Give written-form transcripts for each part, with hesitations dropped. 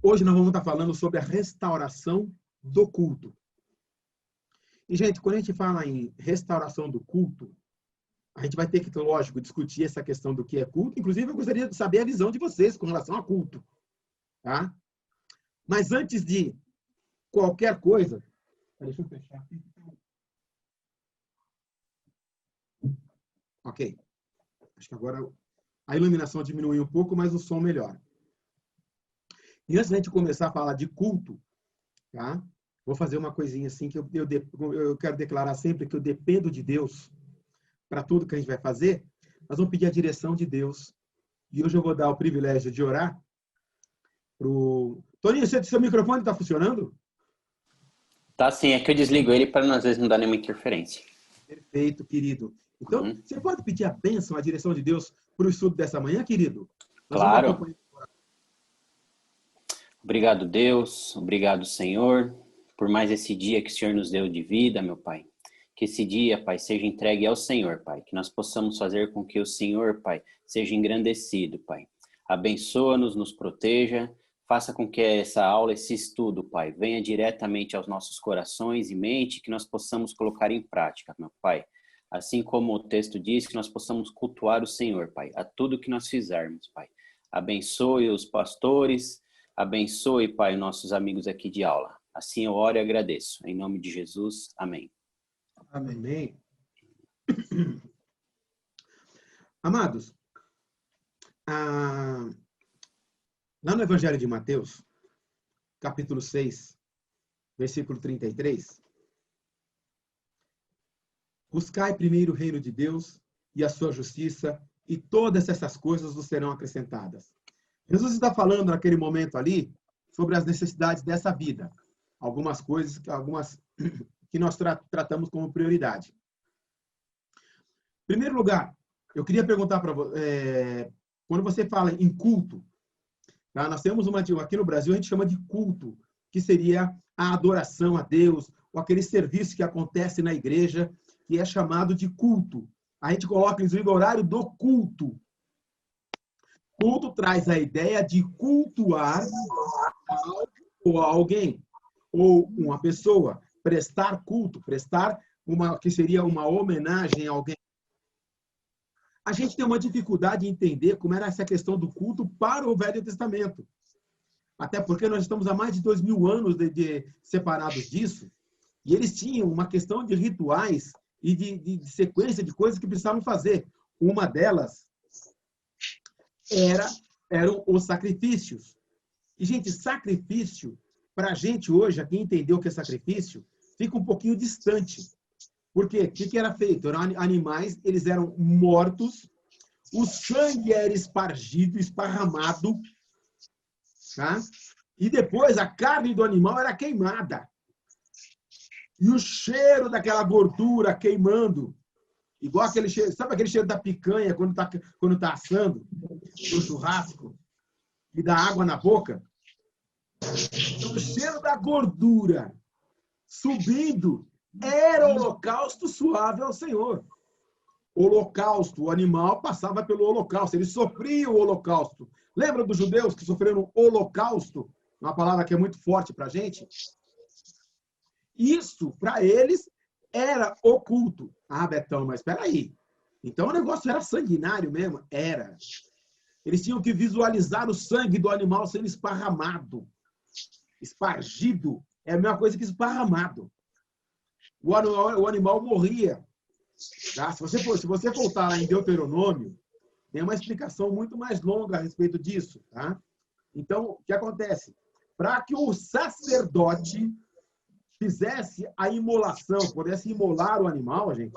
Hoje nós vamos estar falando sobre a restauração do culto. E, gente, quando a gente fala em restauração do culto, a gente vai ter que, lógico, discutir essa questão do que é culto. Inclusive, eu gostaria de saber a visão de vocês com relação a culto. Tá? Mas antes de qualquer coisa... Deixa eu fechar aqui. Ok. Acho que agora a iluminação diminuiu um pouco, mas o som melhora. E antes da gente começar a falar de culto, tá? Vou fazer uma coisinha assim que eu quero declarar sempre que eu dependo de Deus para tudo que a gente vai fazer. Nós vamos pedir a direção de Deus. E hoje eu vou dar o privilégio de orar pro... Toninho, seu microfone está funcionando? Tá sim, é que eu desligo ele para às vezes não dar nenhuma interferência. Perfeito, querido. Então, você pode pedir a bênção, a direção de Deus para o estudo dessa manhã, querido? Nós claro. Vamos acompanhar. Obrigado, Deus. Obrigado, Senhor, por mais esse dia que o Senhor nos deu de vida, meu Pai. Que esse dia, Pai, seja entregue ao Senhor, Pai. Que nós possamos fazer com que o Senhor, Pai, seja engrandecido, Pai. Abençoa-nos, nos proteja. Faça com que essa aula, esse estudo, Pai, venha diretamente aos nossos corações e mente, que nós possamos colocar em prática, meu Pai. Assim como o texto diz, que nós possamos cultuar o Senhor, Pai, a tudo que nós fizermos, Pai. Abençoe os pastores, abençoe, Pai, nossos amigos aqui de aula. Assim eu oro e agradeço. Em nome de Jesus, amém. Amém. Amados, lá no Evangelho de Mateus, capítulo 6, versículo 33, buscai primeiro o reino de Deus e a sua justiça, e todas essas coisas vos serão acrescentadas. Jesus está falando naquele momento ali sobre as necessidades dessa vida. Algumas coisas, que nós tratamos como prioridade. Em primeiro lugar, eu queria perguntar para você, quando você fala em culto, tá? Nós temos aqui no Brasil a gente chama de culto, que seria a adoração a Deus, ou aquele serviço que acontece na igreja, que é chamado de culto. A gente coloca, inclusive, o horário do culto. Culto traz a ideia de cultuar algo ou alguém, ou uma pessoa, prestar culto, que seria uma homenagem a alguém. A gente tem uma dificuldade em entender como era essa questão do culto para o Velho Testamento. Até porque nós estamos há mais de 2000 anos separados disso, e eles tinham uma questão de rituais e de sequência de coisas que precisavam fazer. Uma delas eram os sacrifícios. E, gente, sacrifício, para a gente hoje, aqui entender o que é sacrifício, fica um pouquinho distante. Por quê? O que era feito? Eram animais, eles eram mortos, o sangue era esparramado, tá? E depois a carne do animal era queimada. E o cheiro daquela gordura queimando, igual aquele cheiro, sabe aquele cheiro da picanha quando tá assando, no churrasco, e dá água na boca? Então, o cheiro da gordura subindo era o holocausto suave ao Senhor. Holocausto, o animal passava pelo holocausto, ele sofria o holocausto. Lembra dos judeus que sofreram o holocausto? Uma palavra que é muito forte para a gente. Isso, para eles, era oculto. Ah, Betão, mas espera aí. Então o negócio era sanguinário mesmo? Era. Eles tinham que visualizar o sangue do animal sendo esparramado. Espargido é a mesma coisa que esparramado. O animal morria. Tá? Se você voltar lá em Deuteronômio, tem uma explicação muito mais longa a respeito disso. Tá? Então, o que acontece? Para que o sacerdote fizesse a imolação, pudesse imolar o animal, gente,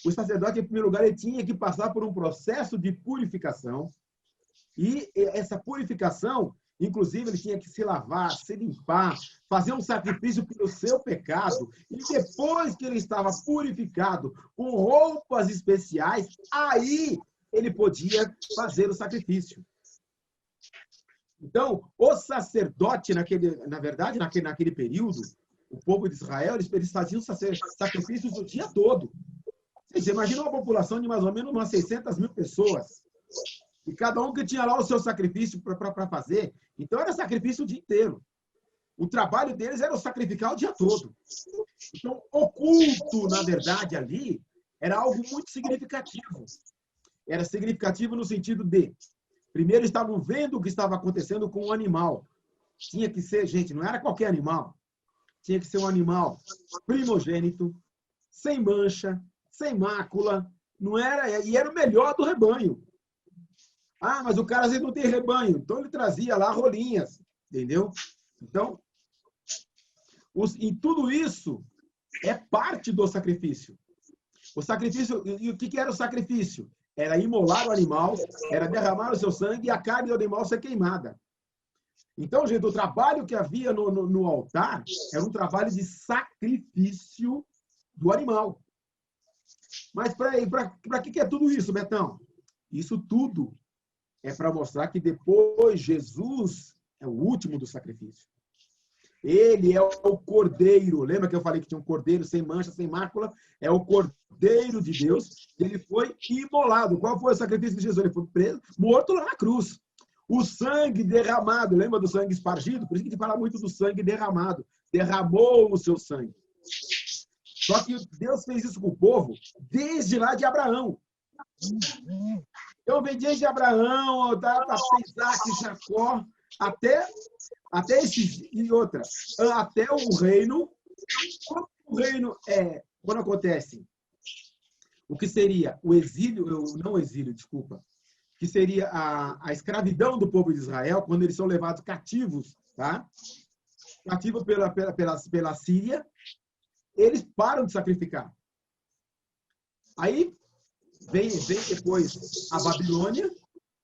o sacerdote, em primeiro lugar, ele tinha que passar por um processo de purificação. E essa purificação, inclusive, ele tinha que se lavar, se limpar, fazer um sacrifício pelo seu pecado. E depois que ele estava purificado, com roupas especiais, aí ele podia fazer o sacrifício. Então, o sacerdote, naquele período, o povo de Israel, eles faziam sacrifícios o dia todo. Você imagina uma população de mais ou menos umas 600 mil pessoas. E cada um que tinha lá o seu sacrifício para fazer. Então, era sacrifício o dia inteiro. O trabalho deles era o sacrificar o dia todo. Então, o culto, na verdade, ali, era algo muito significativo. Era significativo no sentido de, primeiro, estavam vendo o que estava acontecendo com o animal. Tinha que ser, gente, não era qualquer animal. Tinha que ser um animal primogênito, sem mancha, sem mácula, não era, e era o melhor do rebanho. Ah, mas o cara às vezes não tem rebanho, então ele trazia lá rolinhas, entendeu? Então, e tudo isso é parte do sacrifício. O sacrifício, e o que era o sacrifício? Era imolar o animal, era derramar o seu sangue e a carne do animal ser queimada. Então, gente, o trabalho que havia no altar era um trabalho de sacrifício do animal. Mas para que é tudo isso, Betão? Isso tudo é para mostrar que depois Jesus é o último do sacrifício. Ele é o cordeiro. Lembra que eu falei que tinha um cordeiro sem mancha, sem mácula? É o cordeiro de Deus. Ele foi imolado. Qual foi o sacrifício de Jesus? Ele foi preso, morto lá na cruz. O sangue derramado, lembra do sangue espargido? Por isso que a gente fala muito do sangue derramado. Derramou o seu sangue. Só que Deus fez isso com o povo desde lá de Abraão. Eu vem desde Abraão, Isaac, Jacó, até esses e outras. Até o reino. O reino quando acontece o que seria o exílio, não o exílio, desculpa, que seria a escravidão do povo de Israel, quando eles são levados cativos, tá? Cativos pela Síria, eles param de sacrificar. Aí vem depois a Babilônia,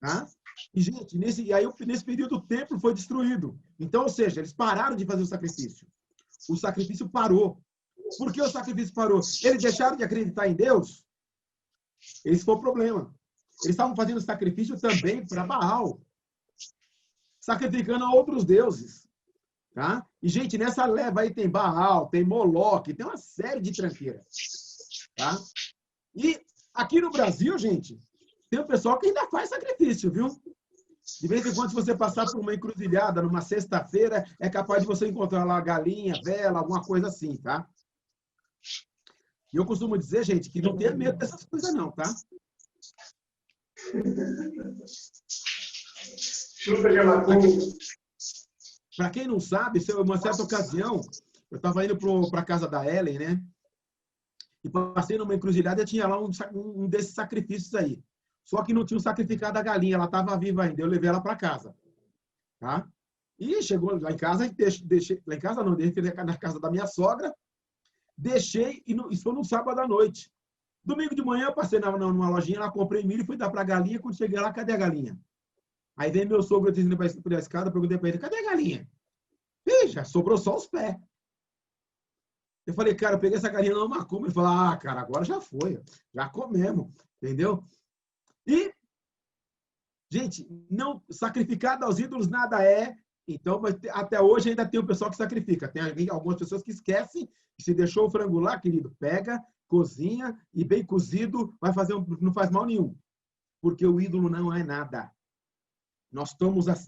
tá? E, gente, nesse período o templo foi destruído. Então, ou seja, eles pararam de fazer o sacrifício. O sacrifício parou. Por que o sacrifício parou? Eles deixaram de acreditar em Deus? Esse foi o problema. Eles estavam fazendo sacrifício também para Baal, sacrificando a outros deuses. Tá? E, gente, nessa leva aí tem Baal, tem Moloque, tem uma série de tranqueiras. Tá? E aqui no Brasil, gente, tem um pessoal que ainda faz sacrifício, viu? De vez em quando, se você passar por uma encruzilhada numa sexta-feira, é capaz de você encontrar lá galinha, vela, alguma coisa assim, tá? E eu costumo dizer, gente, que não tenha medo dessas coisas não, tá? Para quem não sabe, uma certa ocasião, eu estava indo para a casa da Ellen, né? E passei numa encruzilhada e tinha lá um desses sacrifícios aí. Só que não tinha sacrificado a galinha, ela estava viva ainda. Eu levei ela para casa. Tá? E chegou lá em casa, deixei, lá em casa não, deixei na casa da minha sogra, deixei, isso foi no sábado à noite. Domingo de manhã, eu passei numa lojinha, lá comprei milho e fui dar para a galinha. Quando cheguei lá, cadê a galinha? Aí vem meu sogro descendo para a escada, eu perguntei para ele, cadê a galinha? Ih, já sobrou só os pés. Eu falei, cara, eu peguei essa galinha no macumba. Ele falou, cara, agora já foi, já comemos, entendeu? E, gente, não sacrificado aos ídolos nada é. Então, mas até hoje ainda tem o pessoal que sacrifica. Tem algumas pessoas que esquecem, que se deixou o frango lá, querido, pega, cozinha e bem cozido, não faz mal nenhum. Porque o ídolo não é nada. Nós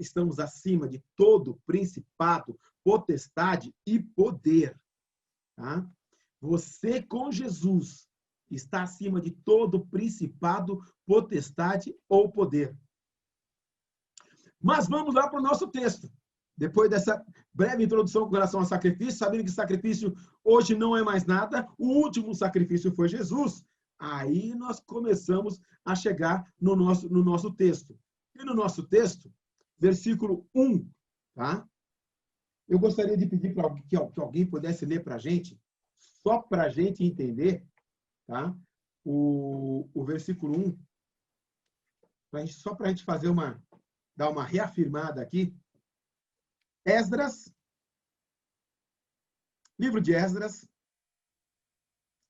estamos acima de todo principado, potestade e poder. Tá? Você com Jesus está acima de todo principado, potestade ou poder. Mas vamos lá para o nosso texto. Depois dessa breve introdução com relação ao sacrifício, sabendo que sacrifício hoje não é mais nada, o último sacrifício foi Jesus. Aí nós começamos a chegar no nosso texto. E no nosso texto, versículo 1, tá? Eu gostaria de pedir para que alguém pudesse ler para a gente, só para a gente entender, tá? O versículo 1, só para a gente dar uma reafirmada aqui. Esdras, livro de Esdras,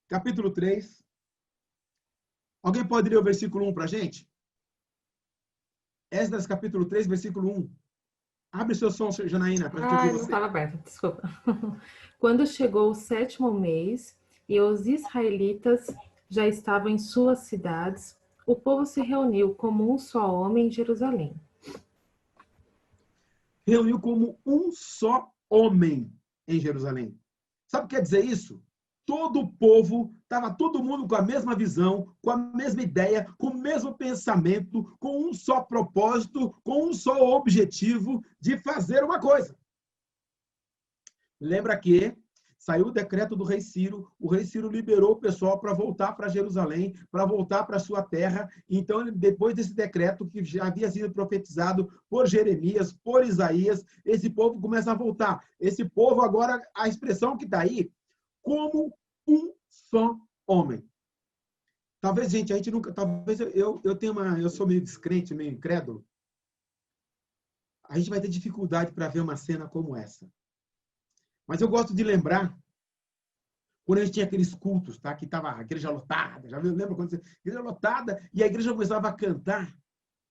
capítulo 3. Alguém pode ler o versículo 1 para a gente? Esdras, capítulo 3, versículo 1. Abre seu som, Janaína, para a gente ouvir você. Não estava aberto, desculpa. Quando chegou o 7º mês e os israelitas já estavam em suas cidades, o povo se reuniu como um só homem em Jerusalém. Reuniu como um só homem em Jerusalém. Sabe o que quer dizer isso? Todo o povo, estava todo mundo com a mesma visão, com a mesma ideia, com o mesmo pensamento, com um só propósito, com um só objetivo de fazer uma coisa. Lembra que saiu o decreto do rei Ciro, o rei Ciro liberou o pessoal para voltar para Jerusalém, para voltar para sua terra. Então, depois desse decreto que já havia sido profetizado por Jeremias, por Isaías, esse povo começa a voltar. Esse povo agora, a expressão que está aí, como um só homem. Talvez, gente, a gente nunca, talvez eu sou meio descrente, meio incrédulo. A gente vai ter dificuldade para ver uma cena como essa. Mas eu gosto de lembrar quando a gente tinha aqueles cultos, tá? Que estava a igreja lotada. Já lembra quando você... igreja lotada e a igreja começava a cantar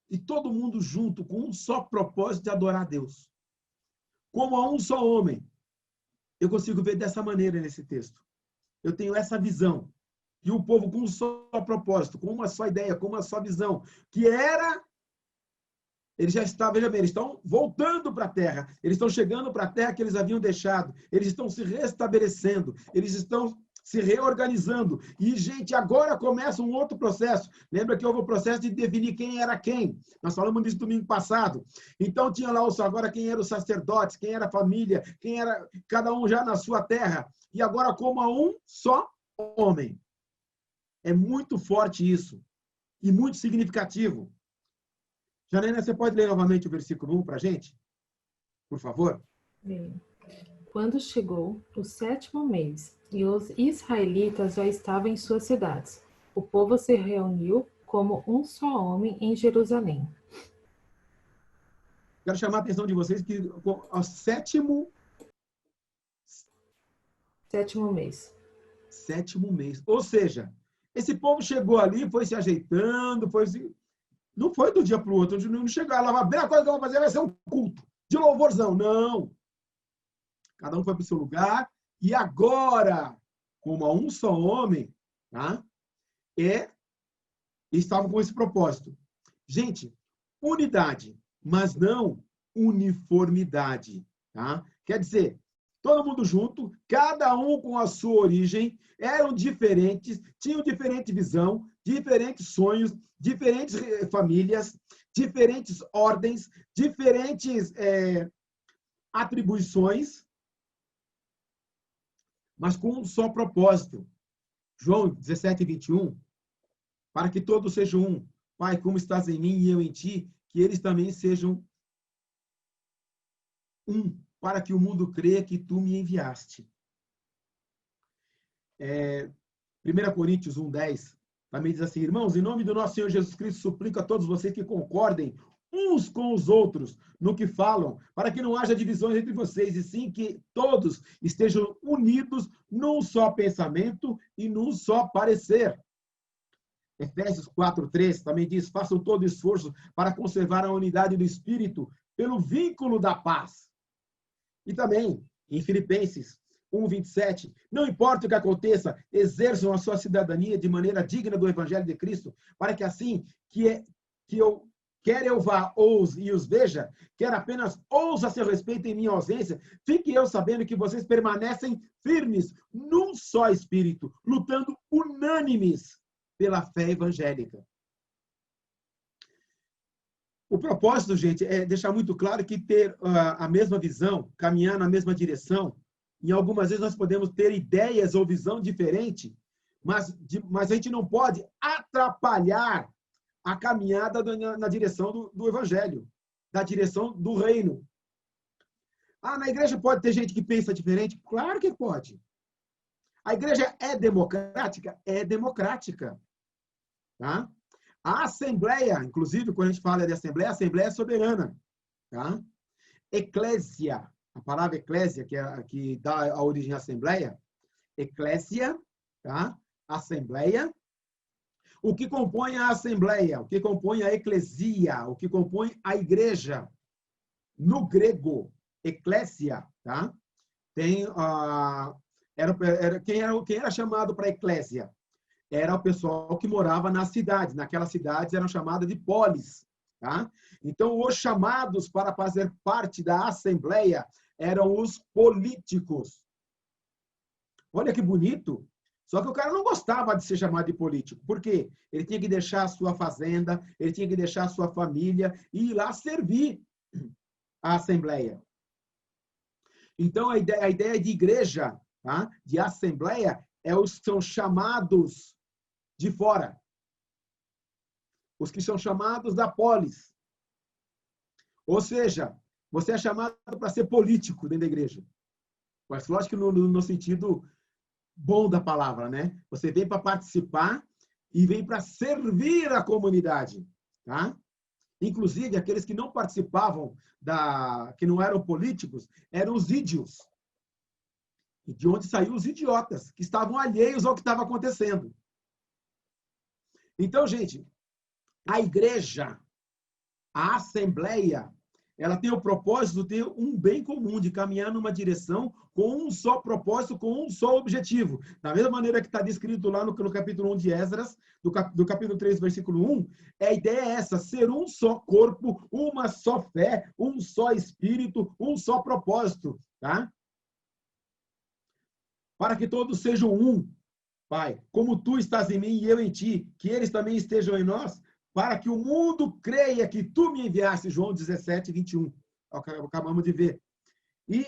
e todo mundo junto com um só propósito de adorar a Deus. Como a um só homem. Eu consigo ver dessa maneira nesse texto. Eu tenho essa visão. E o povo com um só propósito, com uma só ideia, com uma só visão, que era... Eles já estavam, veja bem, eles estão voltando para a terra, eles estão chegando para a terra que eles haviam deixado, eles estão se restabelecendo, eles estão se reorganizando. E, gente, agora começa um outro processo. Lembra que houve o processo de definir quem era quem? Nós falamos disso domingo passado. Então, tinha lá agora quem era os sacerdotes, quem era a família, quem era cada um já na sua terra. E agora como a um só homem. É muito forte isso. E muito significativo. Janaína, você pode ler novamente o versículo 1 para a gente? Por favor. Quando chegou o 7º mês e os israelitas já estavam em suas cidades, o povo se reuniu como um só homem em Jerusalém. Quero chamar a atenção de vocês que ao sétimo mês. 7º mês. Ou seja, esse povo chegou ali, foi se ajeitando, não foi do dia para o outro, não chegaram lá, a primeira coisa que eu vou fazer vai ser um culto de louvorzão. Não. Cada um foi para o seu lugar e agora, como a um só homem, tá? Estavam com esse propósito. Gente, unidade, mas não uniformidade, tá? Quer dizer, todo mundo junto, cada um com a sua origem, eram diferentes, tinham diferente visão, diferentes sonhos, diferentes famílias, diferentes ordens, diferentes atribuições, mas com um só propósito. João 17:21, para que todos sejam um. Pai, como estás em mim e eu em ti, que eles também sejam um, para que o mundo creia que tu me enviaste. 1 Coríntios 1:10 também diz assim: irmãos, em nome do nosso Senhor Jesus Cristo, suplico a todos vocês que concordem uns com os outros no que falam, para que não haja divisões entre vocês, e sim que todos estejam unidos num só pensamento e num só parecer. Efésios 4:3 também diz: façam todo esforço para conservar a unidade do Espírito pelo vínculo da paz. E também, em Filipenses 1:27, não importa o que aconteça, exerçam a sua cidadania de maneira digna do Evangelho de Cristo, para que assim, quer eu vá e os veja, quer apenas ouça a seu respeito em minha ausência, fique eu sabendo que vocês permanecem firmes num só Espírito, lutando unânimes pela fé evangélica. O propósito, gente, é deixar muito claro que ter a mesma visão, caminhar na mesma direção, em algumas vezes nós podemos ter ideias ou visão diferente, mas a gente não pode atrapalhar a caminhada na direção do Evangelho, da direção do reino. Na igreja pode ter gente que pensa diferente? Claro que pode. A igreja é democrática? É democrática. Tá? A Assembleia, inclusive, quando a gente fala de Assembleia, a Assembleia é soberana. Tá? Eclésia, a palavra eclésia, que dá a origem à Assembleia, eclésia, tá? Assembleia. O que compõe a Assembleia, o que compõe a Eclesia, o que compõe a Igreja. No grego, eclésia, tá? Tem quem era chamado para Eclésia? era o pessoal que morava nas cidades. Naquelas cidades eram chamadas de polis. Tá? Então, os chamados para fazer parte da assembleia eram os políticos. Olha que bonito. Só que o cara não gostava de ser chamado de político. Por quê? Ele tinha que deixar a sua fazenda, ele tinha que deixar a sua família e ir lá servir a assembleia. Então, a ideia de igreja, tá? De assembleia, são chamados de fora. Os que são chamados da polis. Ou seja, você é chamado para ser político dentro da igreja. Mas, lógico que no sentido bom da palavra, né? Você vem para participar e vem para servir a comunidade, tá? Inclusive, aqueles que não participavam, que não eram políticos, eram os ídios. E de onde saíram os idiotas, que estavam alheios ao que estava acontecendo. Então, gente, a igreja, a assembleia, ela tem o propósito de ter um bem comum, de caminhar numa direção com um só propósito, com um só objetivo. Da mesma maneira que está descrito lá no capítulo 1 de Esdras, do capítulo 3, versículo 1, a ideia é essa, ser um só corpo, uma só fé, um só espírito, um só propósito, tá? Para que todos sejam um, Pai, como tu estás em mim e eu em ti, que eles também estejam em nós, para que o mundo creia que tu me enviaste, João 17, 21. Acabamos de ver. E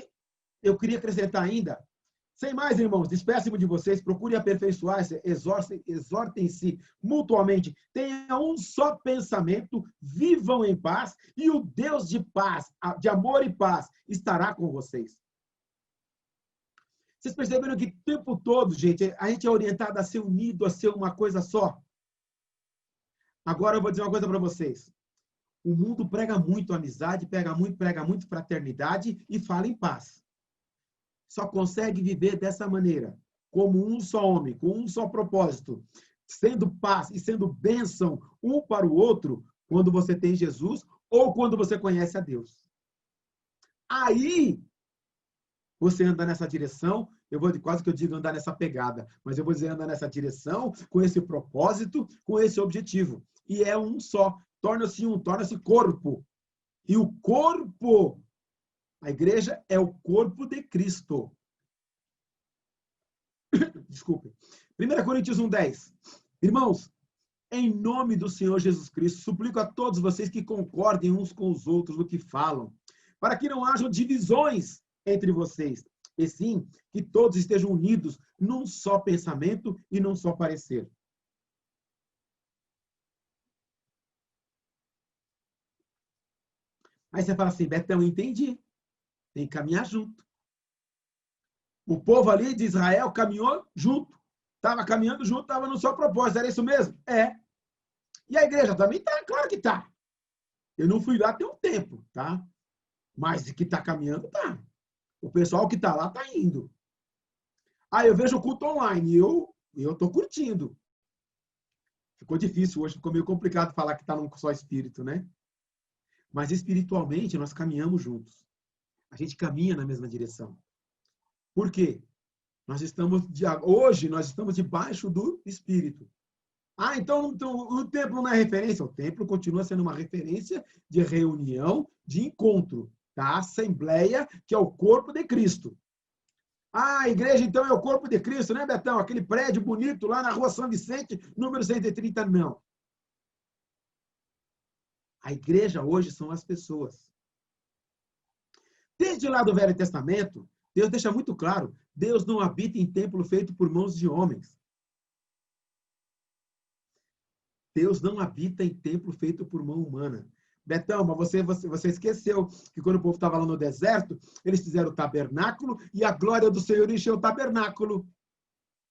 eu queria acrescentar ainda, sem mais, irmãos, despeço-me de vocês, procurem aperfeiçoar-se, exortem-se mutuamente, tenham um só pensamento, vivam em paz, e o Deus de paz, de amor e paz, estará com vocês. Vocês perceberam que o tempo todo, gente, a gente é orientado a ser unido, a ser uma coisa só? Agora eu vou dizer uma coisa para vocês. O mundo prega muito amizade, prega muito fraternidade e fala em paz. Só consegue viver dessa maneira, como um só homem, com um só propósito, sendo paz e sendo bênção um para o outro, quando você tem Jesus ou quando você conhece a Deus. Aí, você anda nessa direção, quase que eu digo andar nessa pegada, mas eu vou dizer andar nessa direção, com esse propósito, com esse objetivo. E é um só, torna-se corpo. E o corpo, a igreja é o corpo de Cristo. Desculpe. 1 Coríntios 1:10. Irmãos, em nome do Senhor Jesus Cristo, suplico a todos vocês que concordem uns com os outros no que falam, para que não hajam divisões entre vocês, e sim que todos estejam unidos num só pensamento e num só parecer. Aí você fala assim, Betão, entendi. Tem que caminhar junto. O povo ali de Israel caminhou junto. Estava caminhando junto, estava no seu propósito. Era isso mesmo? É. E a igreja também está? Claro que está. Eu não fui lá tem um tempo, tá? Mas que está caminhando, tá. O pessoal que está lá está indo. Ah, eu vejo o culto online. Eu estou curtindo. Ficou difícil hoje, ficou meio complicado falar que está num só espírito, né? Mas espiritualmente nós caminhamos juntos. A gente caminha na mesma direção. Por quê? Hoje nós estamos debaixo do Espírito. Ah, então o templo não é referência? O templo continua sendo uma referência de reunião, de encontro, da assembleia, que é o corpo de Cristo. Ah, a igreja então é o corpo de Cristo, né, Betão? Aquele prédio bonito lá na rua São Vicente, número 130, não. A igreja hoje são as pessoas. Desde lá do Velho Testamento, Deus deixa muito claro, Deus não habita em templo feito por mãos de homens. Deus não habita em templo feito por mão humana. Betão, mas você esqueceu que quando o povo estava lá no deserto, eles fizeram o tabernáculo e a glória do Senhor encheu o tabernáculo.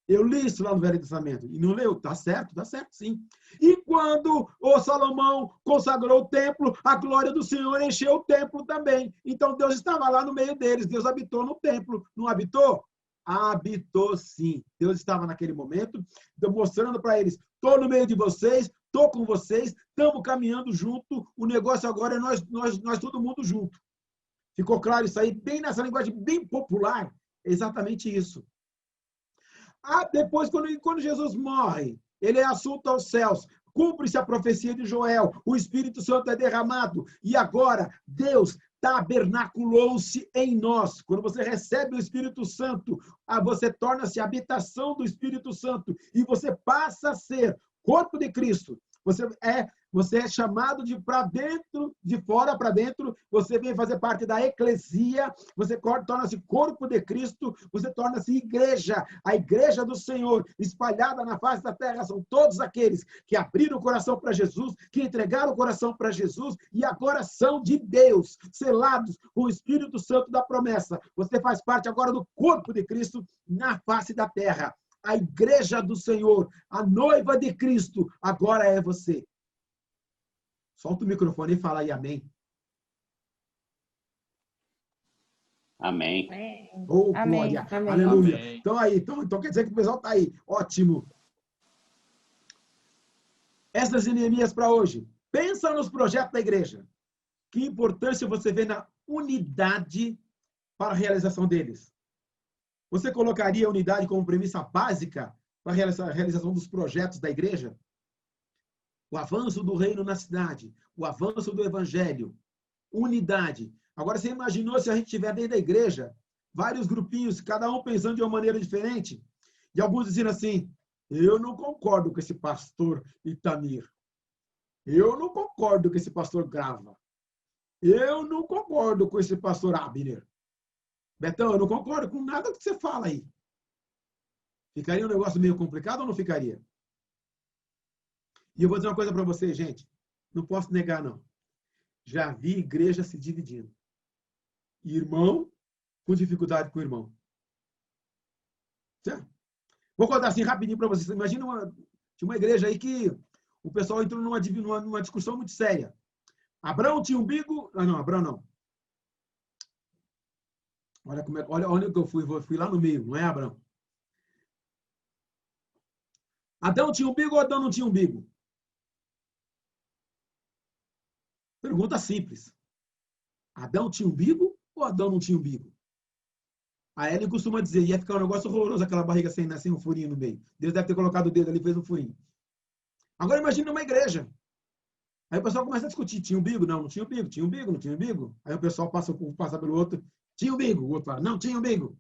Eu li isso lá no Velho Testamento. E não leu? Tá certo sim. E quando o Salomão consagrou o templo, a glória do Senhor encheu o templo também. Então Deus estava lá no meio deles. Deus habitou no templo. Não habitou? Habitou sim. Deus estava naquele momento, mostrando para eles, estou no meio de vocês, estou com vocês, estamos caminhando junto, o negócio agora é nós todo mundo junto. Ficou claro isso aí? Bem nessa linguagem bem popular, é exatamente isso. Depois, quando Jesus morre, ele é assunto aos céus. Cumpre-se a profecia de Joel, o Espírito Santo é derramado, e agora Deus tabernaculou-se em nós. Quando você recebe o Espírito Santo, você torna-se habitação do Espírito Santo, e você passa a ser corpo de Cristo. Você é chamado de para dentro, de fora para dentro, você vem fazer parte da eclesia, você torna-se corpo de Cristo, você torna-se igreja, a igreja do Senhor, espalhada na face da terra, são todos aqueles que abriram o coração para Jesus, que entregaram o coração para Jesus e agora são de Deus, selados com o Espírito Santo da promessa. Você faz parte agora do corpo de Cristo na face da terra. A igreja do Senhor, a noiva de Cristo, agora é você. Solta o microfone e fala aí amém. Amém. Oh, Amém. glória. Amém. Aleluia. Amém. Então aí, então quer dizer que o pessoal está aí. Ótimo. Essas Neemias para hoje. Pensa nos projetos da igreja. Que importância você vê na unidade para a realização deles? Você colocaria a unidade como premissa básica para a realização dos projetos da igreja? O avanço do reino na cidade, o avanço do evangelho, unidade. Agora, você imaginou se a gente tiver dentro da igreja, vários grupinhos, cada um pensando de uma maneira diferente, e alguns dizendo assim, eu não concordo com esse pastor Itamir. Eu não concordo com esse pastor Grava. Eu não concordo com esse pastor Abner. Betão, eu não concordo com nada que você fala aí. Ficaria um negócio meio complicado ou não ficaria? E eu vou dizer uma coisa para vocês, gente. Não posso negar, não. Já vi igreja se dividindo. Irmão com dificuldade com o irmão. Certo? Vou contar assim rapidinho para vocês. Imagina uma igreja aí que o pessoal entrou numa discussão muito séria. Abraão tinha umbigo... não, Abraão não. Olha onde que eu fui lá no meio, não é, Abraão? Adão tinha umbigo ou Adão não tinha umbigo? Pergunta simples. Adão tinha umbigo ou Adão não tinha umbigo? A Ellen costuma dizer, ia ficar um negócio horroroso aquela barriga sem um furinho no meio. Deus deve ter colocado o dedo ali e fez um furinho. Agora imagine uma igreja. Aí o pessoal começa a discutir, tinha umbigo? Não, não tinha umbigo. Tinha umbigo? Não tinha umbigo? Aí o pessoal passa pelo outro, tinha umbigo. O outro fala, não, tinha umbigo.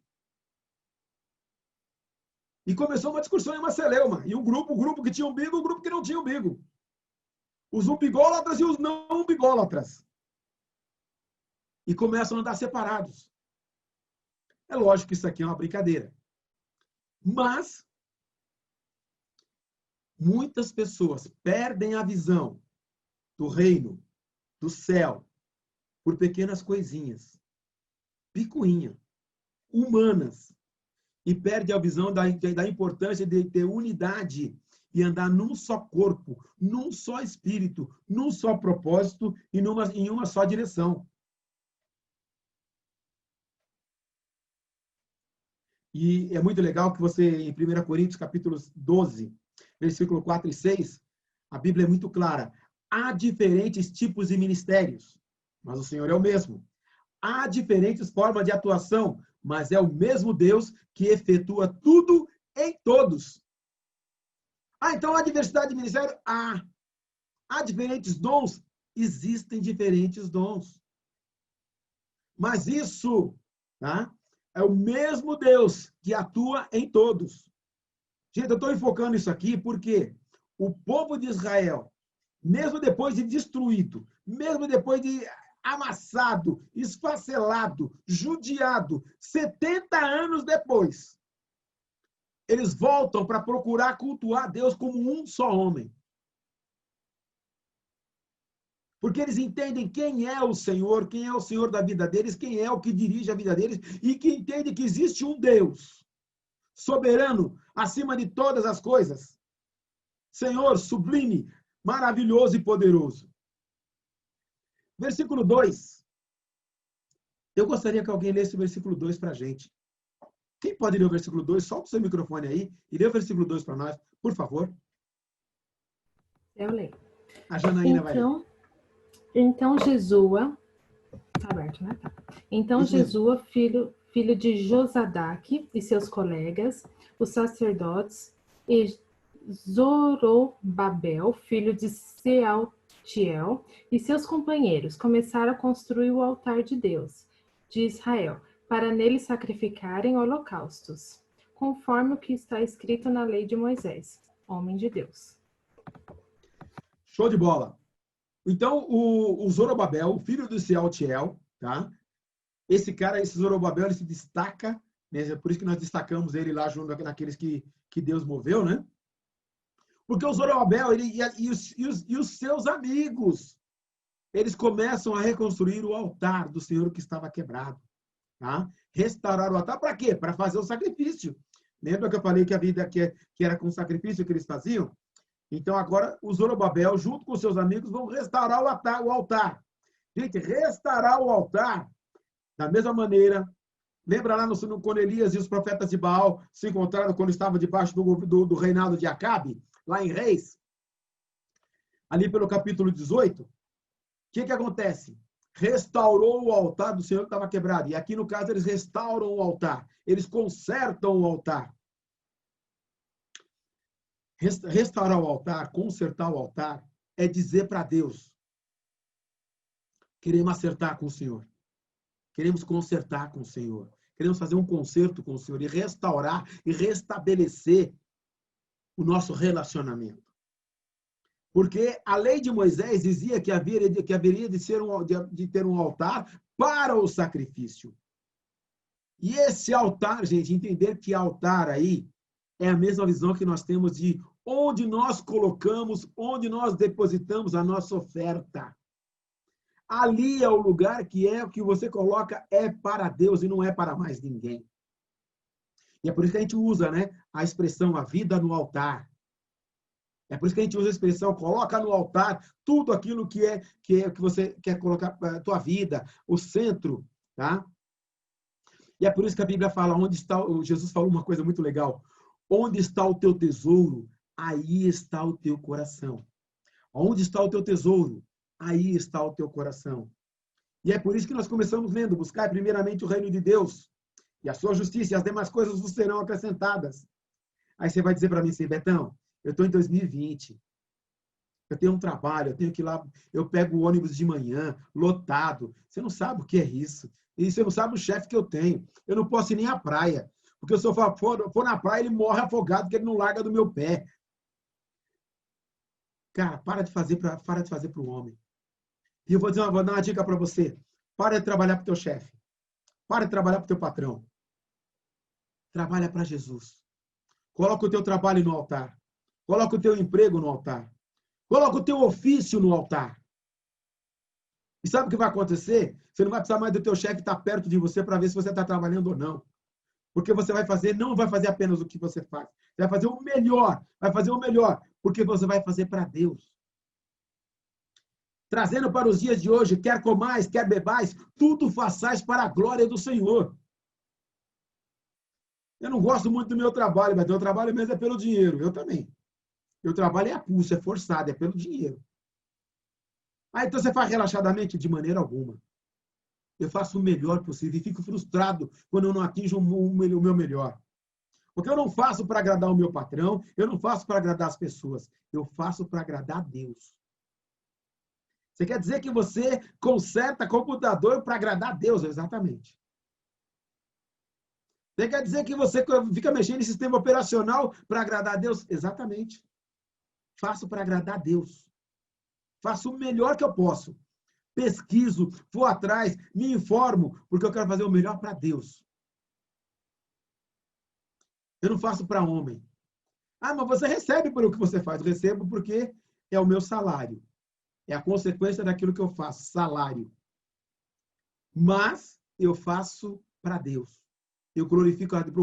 E começou uma discussão em uma celeuma. E o grupo que tinha umbigo, o grupo que não tinha umbigo. Os umbigólatras e os não umbigólatras. E começam a andar separados. É lógico que isso aqui é uma brincadeira. Mas muitas pessoas perdem a visão do reino, do céu, por pequenas coisinhas, picuinha, humanas, e perde a visão da importância de ter unidade e andar num só corpo, num só espírito, num só propósito e em uma só direção. E é muito legal que você, em 1 Coríntios, capítulo 12, versículo 4 e 6, a Bíblia é muito clara. Há diferentes tipos de ministérios, mas o Senhor é o mesmo. Há diferentes formas de atuação, mas é o mesmo Deus que efetua tudo em todos. Então há diversidade de ministério? Há diferentes dons? Existem diferentes dons. Mas isso, tá? É o mesmo Deus que atua em todos. Gente, eu estou enfocando isso aqui porque o povo de Israel, mesmo depois de destruído, mesmo depois de amassado, esfacelado, judiado, 70 anos depois, eles voltam para procurar cultuar Deus como um só homem. Porque eles entendem quem é o Senhor da vida deles, quem é o que dirige a vida deles, e que entende que existe um Deus soberano acima de todas as coisas. Senhor sublime, maravilhoso e poderoso. Versículo 2. Eu gostaria que alguém lesse o versículo 2 para a gente. Quem pode ler o versículo 2? Solta o seu microfone aí e lê o versículo 2 para nós, por favor. Eu leio. A Janaína vai ler. Então Jesua, tá aberto, né? Tá. Então Isso mesmo. Jesua, filho de Josadaque, e seus colegas, os sacerdotes, e Zorobabel, filho de Sealtiel, e seus companheiros começaram a construir o altar de Deus, de Israel, para nele sacrificarem holocaustos, conforme o que está escrito na lei de Moisés, homem de Deus. Show de bola. Então, o Zorobabel, o filho de Sealtiel, tá? Esse cara, esse Zorobabel, ele se destaca, né? Por isso que nós destacamos ele lá junto naqueles que Deus moveu, né? Porque o Zorobabel e os seus amigos, eles começam a reconstruir o altar do Senhor que estava quebrado. Tá? Restaurar o altar para quê? Para fazer o sacrifício. Lembra que eu falei que a vida que era com sacrifício que eles faziam? Então agora o Zorobabel, junto com seus amigos, vão restaurar o altar. Gente, restaurar o altar da mesma maneira. Lembra lá quando Elias e os profetas de Baal se encontraram quando estavam debaixo do reinado de Acabe, lá em Reis? Ali pelo capítulo 18. O que acontece? Restaurou o altar do Senhor que estava quebrado. E aqui, no caso, eles restauram o altar. Eles consertam o altar. Restaurar o altar, consertar o altar, é dizer para Deus: queremos acertar com o Senhor. Queremos consertar com o Senhor. Queremos fazer um conserto com o Senhor e restaurar e restabelecer o nosso relacionamento. Porque a lei de Moisés dizia que haveria de ter um altar para o sacrifício. E esse altar, gente, entender que altar aí é a mesma visão que nós temos de onde nós colocamos, onde nós depositamos a nossa oferta. Ali é o lugar que o que você coloca é para Deus e não é para mais ninguém. E é por isso que a gente usa, né, a expressão a vida no altar. É por isso que a gente usa a expressão coloca no altar tudo aquilo que você quer colocar para a tua vida, o centro, tá? E é por isso que a Bíblia fala, Jesus falou uma coisa muito legal. Onde está o teu tesouro, aí está o teu coração. Onde está o teu tesouro, aí está o teu coração. E é por isso que nós começamos lendo, buscar primeiramente o reino de Deus e a sua justiça, e as demais coisas vos serão acrescentadas. Aí você vai dizer para mim assim, Betão, eu estou em 2020, eu tenho um trabalho, eu tenho que ir lá, eu pego o ônibus de manhã, lotado. Você não sabe o que é isso. E você não sabe o chefe que eu tenho. Eu não posso ir nem à praia. Porque se eu for na praia, ele morre afogado, porque ele não larga do meu pé. Cara, para de fazer para o homem. E eu vou dar uma dica para você. Para de trabalhar para o teu chefe. Para de trabalhar para o teu patrão. Trabalha para Jesus. Coloca o teu trabalho no altar. Coloca o teu emprego no altar. Coloca o teu ofício no altar. E sabe o que vai acontecer? Você não vai precisar mais do teu chefe estar perto de você para ver se você está trabalhando ou não. Porque você não vai fazer apenas o que você faz. Você vai fazer o melhor. Vai fazer o melhor. Porque você vai fazer para Deus. Trazendo para os dias de hoje, quer comais, quer bebais, tudo façais para a glória do Senhor. Eu não gosto muito do meu trabalho, mas meu trabalho mesmo é pelo dinheiro. Eu também. Meu trabalho é a pulso, é forçado, é pelo dinheiro. Ah, então você faz relaxadamente? De maneira alguma. Eu faço o melhor possível e fico frustrado quando eu não atinjo o meu melhor. Porque eu não faço para agradar o meu patrão, eu não faço para agradar as pessoas. Eu faço para agradar a Deus. Você quer dizer que você conserta computador para agradar a Deus? Exatamente. Você quer dizer que você fica mexendo em sistema operacional para agradar a Deus? Exatamente. Faço para agradar a Deus. Faço o melhor que eu posso. Pesquiso, vou atrás, me informo, porque eu quero fazer o melhor para Deus. Eu não faço para homem. Ah, mas você recebe por o que você faz. Eu recebo porque é o meu salário. É a consequência daquilo que eu faço, salário. Mas eu faço para Deus. Eu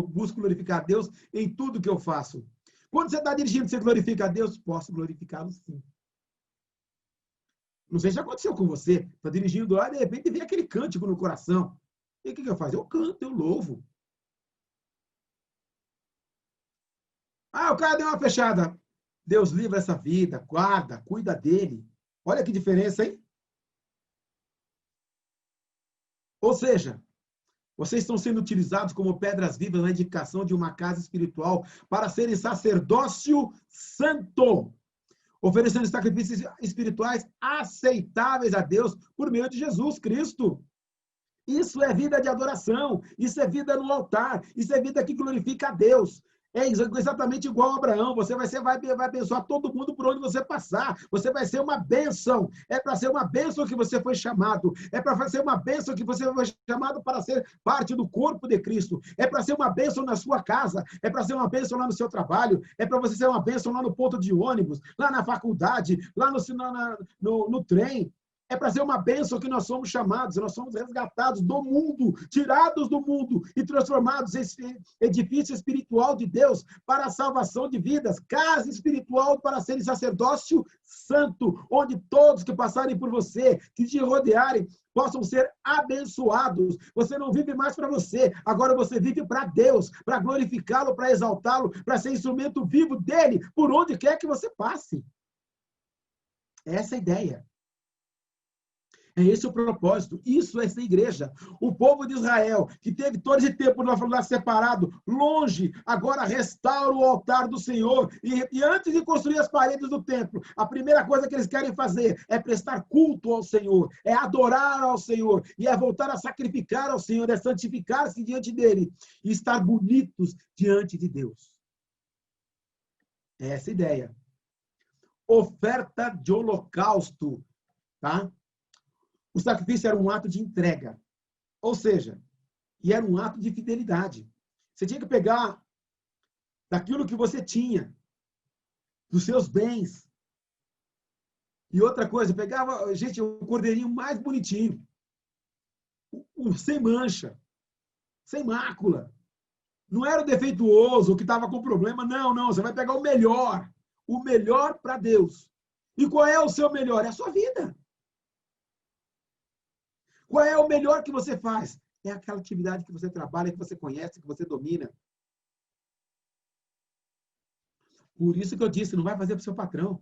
busco glorificar a Deus em tudo que eu faço. Quando você está dirigindo, você glorifica a Deus? Posso glorificá-lo sim. Não sei se aconteceu com você. Está dirigindo lá e de repente vem aquele cântico no coração. E o que eu faço? Eu canto, eu louvo. Ah, o cara deu uma fechada. Deus livra essa vida, guarda, cuida dele. Olha que diferença, hein? Ou seja, Vocês estão sendo utilizados como pedras vivas na edificação de uma casa espiritual para serem sacerdócio santo, oferecendo sacrifícios espirituais aceitáveis a Deus por meio de Jesus Cristo. Isso é vida de adoração, isso é vida no altar, isso é vida que glorifica a Deus. É exatamente igual a Abraão, você vai abençoar todo mundo por onde você passar, você vai ser uma bênção, é para ser uma bênção que você foi chamado, é para ser uma bênção que você foi chamado para ser parte do corpo de Cristo, é para ser uma bênção na sua casa, é para ser uma bênção lá no seu trabalho, é para você ser uma bênção lá no ponto de ônibus, lá na faculdade, lá no trem. É para ser uma bênção que nós somos chamados, nós somos resgatados do mundo, tirados do mundo e transformados em edifício espiritual de Deus para a salvação de vidas, casa espiritual para serem sacerdócio santo, onde todos que passarem por você, que te rodearem, possam ser abençoados. Você não vive mais para você, agora você vive para Deus, para glorificá-lo, para exaltá-lo, para ser instrumento vivo dele, por onde quer que você passe. Essa é a ideia. É esse o propósito. Isso é essa igreja. O povo de Israel, que teve todo esse tempo lá separado, longe, agora restaura o altar do Senhor. E antes de construir as paredes do templo, a primeira coisa que eles querem fazer é prestar culto ao Senhor, é adorar ao Senhor, e é voltar a sacrificar ao Senhor, é santificar-se diante dele e estar bonitos diante de Deus. É essa a ideia. Oferta de holocausto, tá? O sacrifício era um ato de entrega, ou seja, e era um ato de fidelidade. Você tinha que pegar daquilo que você tinha, dos seus bens. E outra coisa, pegava, gente, o cordeirinho mais bonitinho, sem mancha, sem mácula. Não era o defeituoso, o que estava com problema, não, você vai pegar o melhor para Deus. E qual é o seu melhor? É a sua vida. Qual é o melhor que você faz? É aquela atividade que você trabalha, que você conhece, que você domina. Por isso que eu disse, não vai fazer para o seu patrão.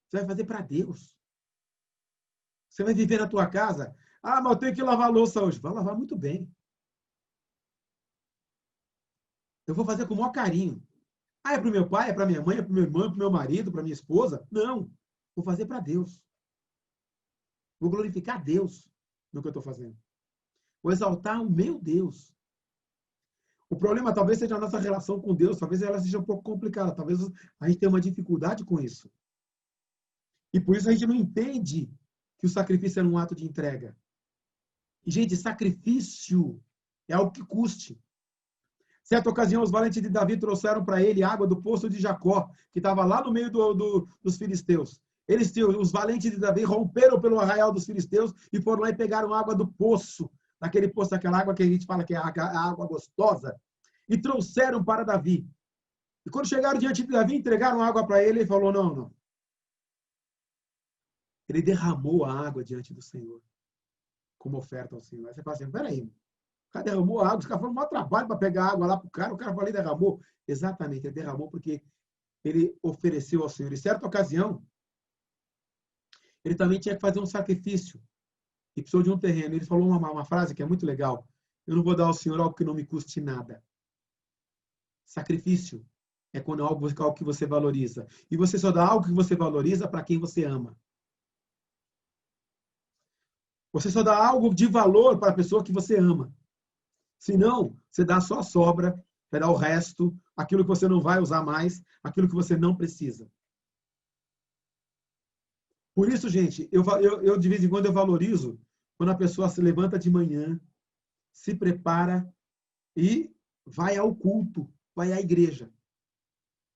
Você vai fazer para Deus. Você vai viver na tua casa. Ah, mas eu tenho que lavar a louça hoje. Vai lavar muito bem. Eu vou fazer com o maior carinho. Ah, é para o meu pai, é para minha mãe, é para o meu irmão, é para o meu marido, para minha esposa? Não. Vou fazer para Deus. Vou glorificar Deus no que eu estou fazendo. Vou exaltar o meu Deus. O problema talvez seja a nossa relação com Deus, talvez ela seja um pouco complicada, talvez a gente tenha uma dificuldade com isso. E por isso a gente não entende que o sacrifício é um ato de entrega. E, gente, sacrifício é algo que custe. Certa ocasião, os valentes de Davi trouxeram para ele água do poço de Jacó, que estava lá no meio dos filisteus. Os valentes de Davi romperam pelo arraial dos filisteus e foram lá e pegaram água do poço, daquele poço, daquela água que a gente fala que é a água gostosa, e trouxeram para Davi. E quando chegaram diante de Davi, entregaram água para ele, ele falou, não. Ele derramou a água diante do Senhor, como oferta ao Senhor. Aí você fala assim, peraí, o cara derramou a água, os caras foram um maior trabalho para pegar água lá para o cara falou, ele derramou. Exatamente, ele derramou porque ele ofereceu ao Senhor. Em certa ocasião, ele também tinha que fazer um sacrifício e precisou de um terreno. Ele falou uma frase que é muito legal. Eu não vou dar ao Senhor algo que não me custe nada. Sacrifício é quando algo que você valoriza. E você só dá algo que você valoriza para quem você ama. Você só dá algo de valor para a pessoa que você ama. Senão, você dá só a sobra, vai dar o resto, aquilo que você não vai usar mais, aquilo que você não precisa. Por isso, gente, eu de vez em quando eu valorizo quando a pessoa se levanta de manhã, se prepara e vai ao culto, vai à igreja.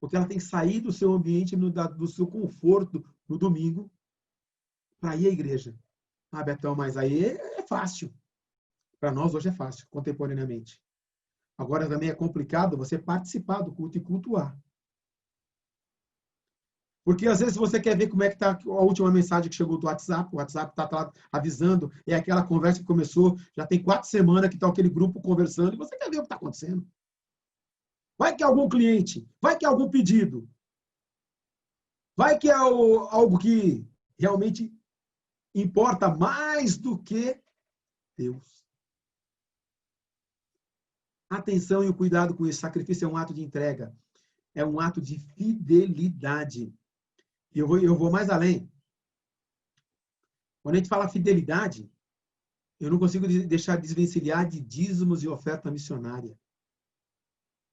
Porque ela tem que sair do seu ambiente, do seu conforto no domingo, para ir à igreja. Ah, Betão, mas aí é fácil. Para nós hoje é fácil, contemporaneamente. Agora também é complicado você participar do culto e cultuar. Porque às vezes você quer ver como é que está a última mensagem que chegou do WhatsApp, o WhatsApp está avisando, é aquela conversa que começou, já tem 4 semanas que está aquele grupo conversando, e você quer ver o que está acontecendo. Vai que é algum cliente, vai que é algum pedido, vai que é algo que realmente importa mais do que Deus. Atenção e o cuidado com isso. Sacrifício é um ato de entrega. É um ato de fidelidade. E eu vou mais além. Quando a gente fala fidelidade, eu não consigo deixar de desvencilhar de dízimos e oferta missionária.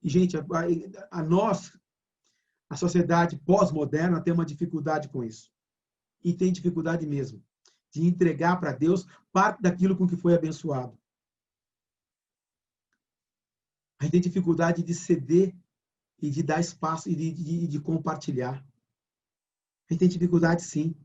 E, gente, nós, a sociedade pós-moderna, tem uma dificuldade com isso. E tem dificuldade mesmo de entregar para Deus parte daquilo com que foi abençoado. A gente tem dificuldade de ceder e de dar espaço e de compartilhar. A gente tem dificuldade, sim.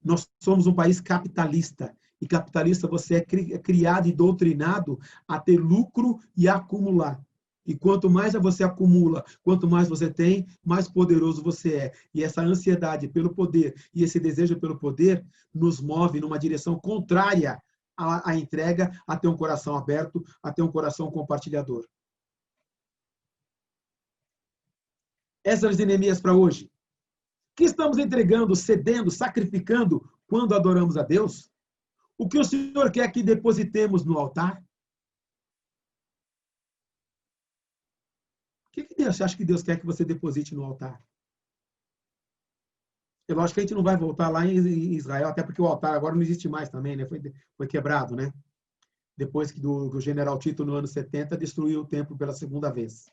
Nós somos um país capitalista. E capitalista, você é criado e doutrinado a ter lucro e a acumular. E quanto mais você acumula, quanto mais você tem, mais poderoso você é. E essa ansiedade pelo poder e esse desejo pelo poder nos move numa direção contrária à entrega, a ter um coração aberto, a ter um coração compartilhador. Essas Neemias para hoje. O que estamos entregando, cedendo, sacrificando quando adoramos a Deus? O que o Senhor quer que depositemos no altar? O que você acha que Deus quer que você deposite no altar? É lógico que a gente não vai voltar lá em Israel, até porque o altar agora não existe mais também, né? Foi quebrado, né? Depois que o general Tito, no ano 70, destruiu o templo pela segunda vez.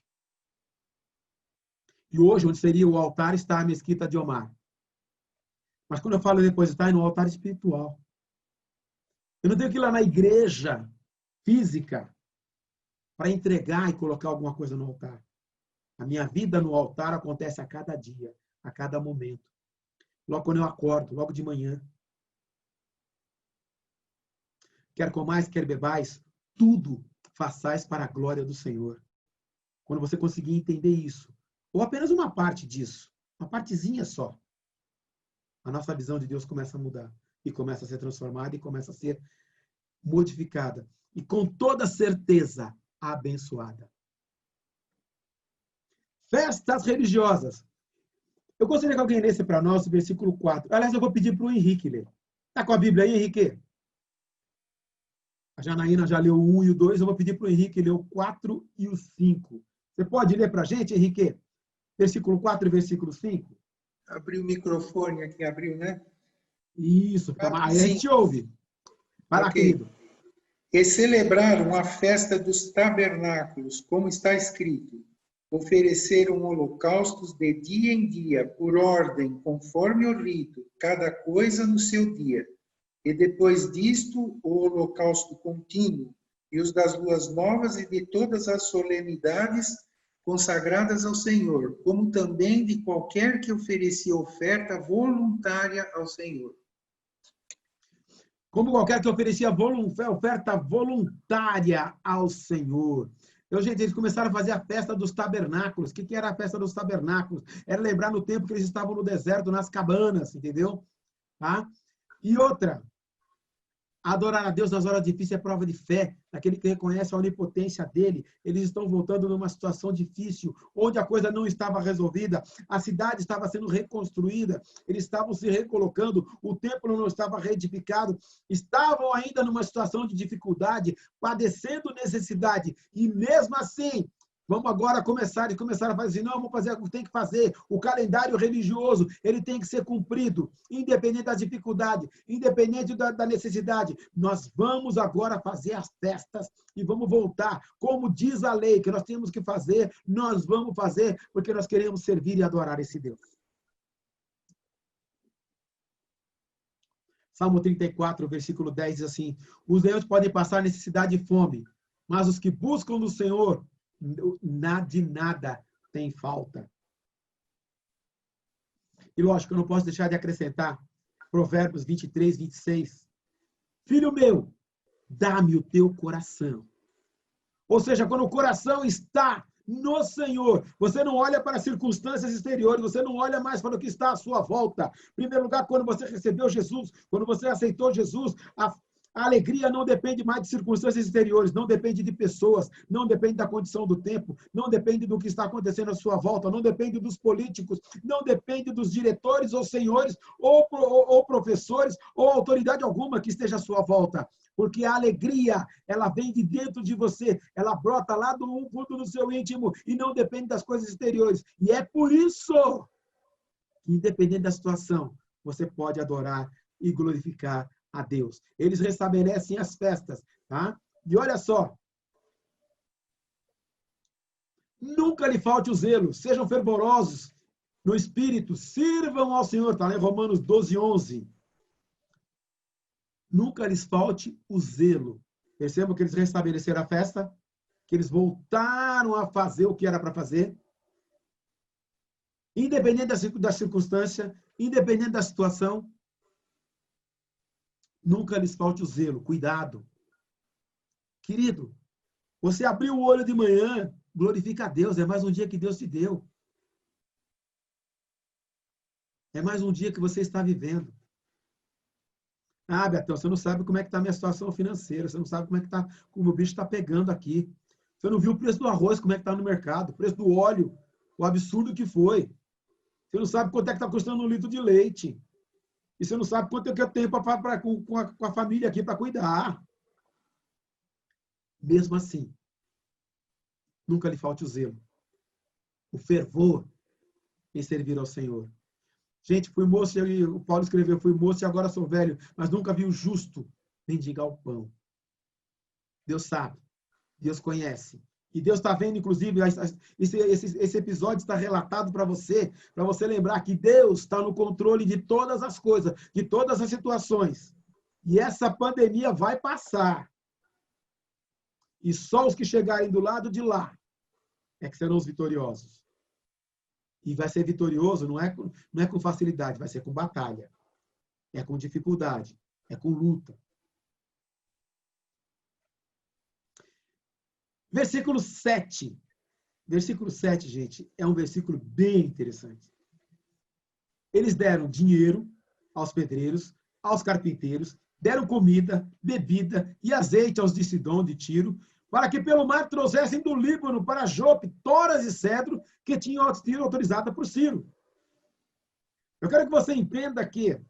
E hoje, onde seria o altar, está a mesquita de Omar. Mas quando eu falo depositar, é no altar espiritual. Eu não tenho que ir lá na igreja física para entregar e colocar alguma coisa no altar. A minha vida no altar acontece a cada dia, a cada momento. Logo quando eu acordo, logo de manhã. Quer comais, quer bebais, tudo façais para a glória do Senhor. Quando você conseguir entender isso, ou apenas uma parte disso, uma partezinha só, a nossa visão de Deus começa a mudar, e começa a ser transformada, e começa a ser modificada, e com toda certeza abençoada. Festas religiosas. Eu gostaria que alguém lesse para nós o versículo 4. Aliás, eu vou pedir para o Henrique ler. Está com a Bíblia aí, Henrique? A Janaína já leu o 1 e o 2, eu vou pedir para o Henrique ler o 4 e o 5. Você pode ler para a gente, Henrique? Versículo 4 e versículo 5? Abriu o microfone aqui, abriu, né? Isso, aí a gente ouve. Vai lá, querido. E celebraram a festa dos tabernáculos, como está escrito. Ofereceram holocaustos de dia em dia, por ordem, conforme o rito, cada coisa no seu dia. E depois disto, o holocausto contínuo, e os das luas novas e de todas as solenidades consagradas ao Senhor, como também de qualquer que oferecia oferta voluntária ao Senhor. Como qualquer que oferecia oferta voluntária ao Senhor. Então, gente, eles começaram a fazer a festa dos tabernáculos. O que era a festa dos tabernáculos? Era lembrar no tempo que eles estavam no deserto, nas cabanas, entendeu? Tá? E outra, adorar a Deus nas horas difíceis é prova de fé, daquele que reconhece a onipotência dele. Eles estão voltando numa situação difícil, onde a coisa não estava resolvida, a cidade estava sendo reconstruída, eles estavam se recolocando, o templo não estava reedificado, estavam ainda numa situação de dificuldade, padecendo necessidade, e mesmo assim, vamos agora começar a fazer assim, não, vamos fazer o que tem que fazer. O calendário religioso, ele tem que ser cumprido, independente da dificuldade, independente da necessidade. Nós vamos agora fazer as festas e vamos voltar. Como diz a lei que nós temos que fazer, nós vamos fazer, porque nós queremos servir e adorar esse Deus. Salmo 34, versículo 10 diz assim, os leões podem passar necessidade e fome, mas os que buscam do Senhor, de nada tem falta. E lógico, eu não posso deixar de acrescentar Provérbios 23, 26. Filho meu, dá-me o teu coração. Ou seja, quando o coração está no Senhor, você não olha para as circunstâncias exteriores, você não olha mais para o que está à sua volta. Em primeiro lugar, quando você recebeu Jesus, quando você aceitou Jesus, a alegria não depende mais de circunstâncias exteriores, não depende de pessoas, não depende da condição do tempo, não depende do que está acontecendo à sua volta, não depende dos políticos, não depende dos diretores ou senhores, ou professores, ou autoridade alguma que esteja à sua volta. Porque a alegria, ela vem de dentro de você, ela brota lá do fundo do seu íntimo e não depende das coisas exteriores. E é por isso que, independente da situação, você pode adorar e glorificar a Deus. Eles restabelecem as festas, tá? E olha só, nunca lhe falte o zelo, sejam fervorosos no espírito, sirvam ao Senhor, está lá em Romanos 12:11. Nunca lhes falte o zelo. Percebam que eles restabeleceram a festa, que eles voltaram a fazer o que era para fazer, independente da circunstância, independente da situação. Nunca lhes falte o zelo, cuidado. Querido, você abriu o olho de manhã, glorifica a Deus, é mais um dia que Deus te deu. É mais um dia que você está vivendo. Ah, Betão, você não sabe como é que está a minha situação financeira, você não sabe como é que está, como o bicho está pegando aqui. Você não viu o preço do arroz, como é que está no mercado, o preço do óleo, o absurdo que foi. Você não sabe quanto é que está custando um litro de leite. E você não sabe quanto é que eu tenho com a família aqui para cuidar. Mesmo assim, nunca lhe falte o zelo, o fervor em servir ao Senhor. Gente, fui moço, e o Paulo escreveu, fui moço e agora sou velho, mas nunca vi o justo mendigar o pão. Deus sabe, Deus conhece. E Deus está vendo, inclusive, esse episódio está relatado para você lembrar que Deus está no controle de todas as coisas, de todas as situações. E essa pandemia vai passar. E só os que chegarem do lado de lá é que serão os vitoriosos. E vai ser vitorioso não é com facilidade, vai ser com batalha. É com dificuldade, é com luta. Versículo 7. Versículo 7, gente, é um versículo bem interessante. Eles deram dinheiro aos pedreiros, aos carpinteiros, deram comida, bebida e azeite aos de Sidom, de Tiro, para que pelo mar trouxessem do Líbano para Jope toras e cedro que tinham sido autorizadas por Ciro. Eu quero que você entenda que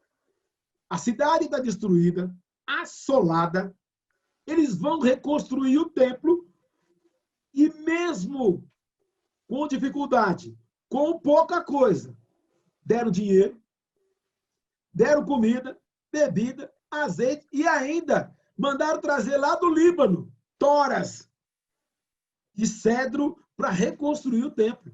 a cidade está destruída, assolada, eles vão reconstruir o templo e mesmo com dificuldade, com pouca coisa, deram dinheiro, deram comida, bebida, azeite e ainda mandaram trazer lá do Líbano toras de cedro para reconstruir o templo.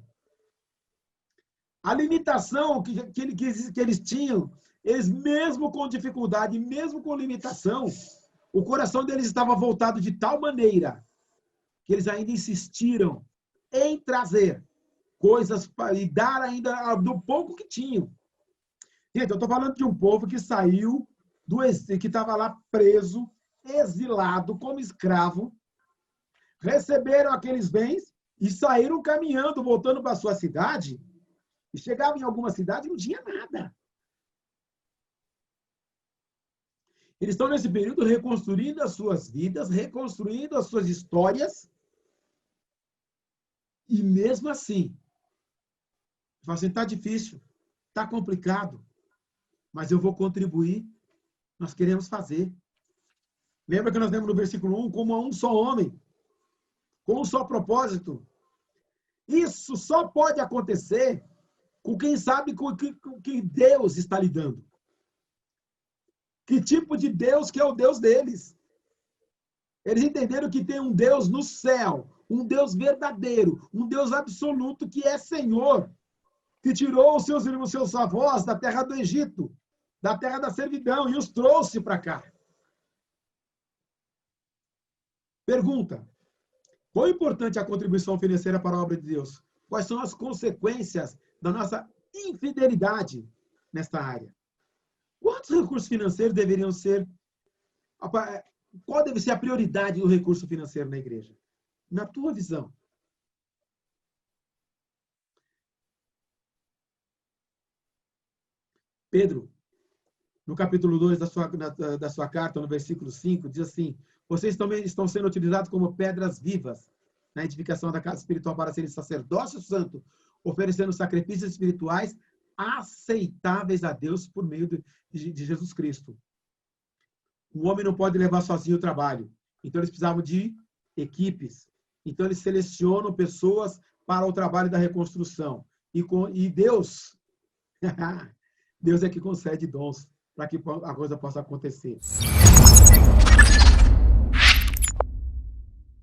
A limitação que eles tinham, eles mesmo com dificuldade, mesmo com limitação, o coração deles estava voltado de tal maneira que eles ainda insistiram em trazer coisas e dar ainda do pouco que tinham. Gente, eu estou falando de um povo que saiu, que estava lá preso, exilado, como escravo, receberam aqueles bens e saíram caminhando, voltando para a sua cidade, e chegavam em alguma cidade e não tinha nada. Eles estão nesse período reconstruindo as suas vidas, reconstruindo as suas histórias, e mesmo assim, assim, está difícil, está complicado, mas eu vou contribuir, nós queremos fazer. Lembra que nós lemos no versículo 1, como a um só homem, com um só propósito. Isso só pode acontecer com quem sabe com que Deus está lidando. Que tipo de Deus que é o Deus deles. Eles entenderam que tem um Deus no céu, um Deus verdadeiro, um Deus absoluto que é Senhor, que tirou os seus avós da terra do Egito, da terra da servidão, e os trouxe para cá. Pergunta: quão importante é a contribuição financeira para a obra de Deus? Quais são as consequências da nossa infidelidade nesta área? Quantos recursos financeiros deveriam ser... Qual deve ser a prioridade do recurso financeiro na igreja? Na tua visão. Pedro, no capítulo 2 da sua carta, no versículo 5, diz assim: vocês também estão sendo utilizados como pedras vivas na edificação da casa espiritual para serem sacerdócio santo, oferecendo sacrifícios espirituais aceitáveis a Deus por meio de Jesus Cristo. O homem não pode levar sozinho o trabalho. Então, eles precisavam de equipes. Então, eles selecionam pessoas para o trabalho da reconstrução. E Deus, Deus é que concede dons para que a coisa possa acontecer.